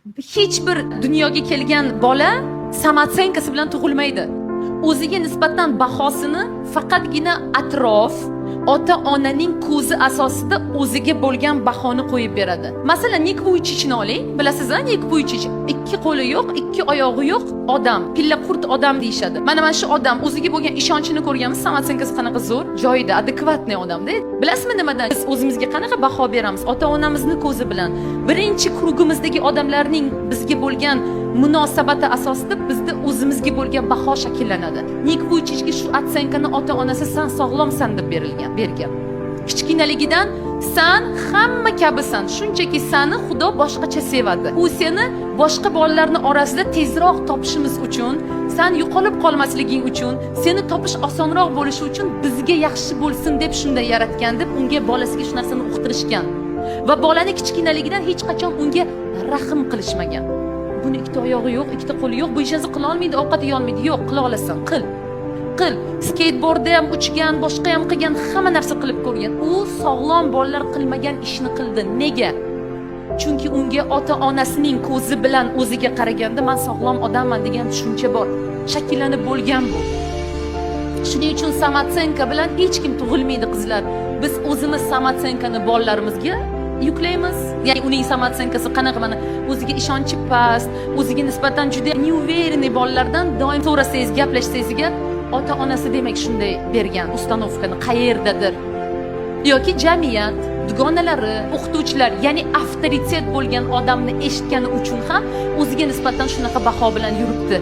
Hech bir dunyoga kelgan bola samatsenkasi bilan tug'ilmaydi. O'ziga nisbatan bahosini faqatgina atrof, ota-onaning ko'zi asosida o'ziga bo'lgan bahoni qo'yib beradi. Masalan, Nik Vuychichni oling. Bilasizmi, Nik Vuychich ikki qo'li yo'q, ikki oyog'i yo'q odam, pilla qurt odam deyshadi. Mana shu odam o'ziga bo'lgan ishonchini ko'rganmiz, samatsenkasi qanaqa zo'r, joyida, adekvatniy odamda. Bilasizmi nimadan? Biz o'zimizga qanaqa baho beramiz? Ota-onamizni ko'zi bilan. Birinchi krugimizdagi odamlarning bizga bo'lgan munosabati asosida bizda o'zimizga bo'lgan baho shakllanadi. Nik Vuychichga shu otsenkani ota-onasi "Sen sog'lomsan" deb bergan. Kichkinaligidan "Sen hamma kabisan, shunchaki seni Xudo boshqacha sevadi. U seni boshqa bolalarning orasida tezroq topishimiz uchun, sen yo'qolib qolmasliging uchun, seni topish osonroq bo'lishi uchun bizga yaxshi bo'lsin deb shunday yaratgan" deb unga bolasiga shu narsani uqtirishgan. Va bolani kichkinaligidan hech qachon unga rahm qilishmagan. Buni ikkita oyog'i yo'q, ikkita qo'li yo'q, bu ishni qila olmaydi, ovqat yeya olmaydi. Yo'q, qila olasan, qil. Skateboardda ham uchgan, boshqa ham qilgan, hamma narsa qilib ko'rgan. U sog'lom bolalar qilmagan ishni qildi. Nega? Chunki unga ota-onasining ko'zi bilan o'ziga qaraganda men sog'lom odamman degan tushuncha bor. Shakllanib bo'lgan bu. Shuning uchun samatsenka bilan hech kim tug'ilmaydi, qizlar. Biz o'zimiz samatsenkani bolalarimizga yuklaymiz. Ya'ni uning samatsenkasi qanaqa, mana o'ziga ishonchi past, o'ziga nisbatan juda neuverniy bolalardan doim so'rasangiz, gaplashsangizga ota-onasi demak shunday bergan ustanovkani qayerdadir. Yoki jamiyat, dugonalari, o'qituvchilar, ya'ni avtoritet bo'lgan odamni eshitgani uchun ham o'ziga nisbatan shunaqa baho bilan yuribdi.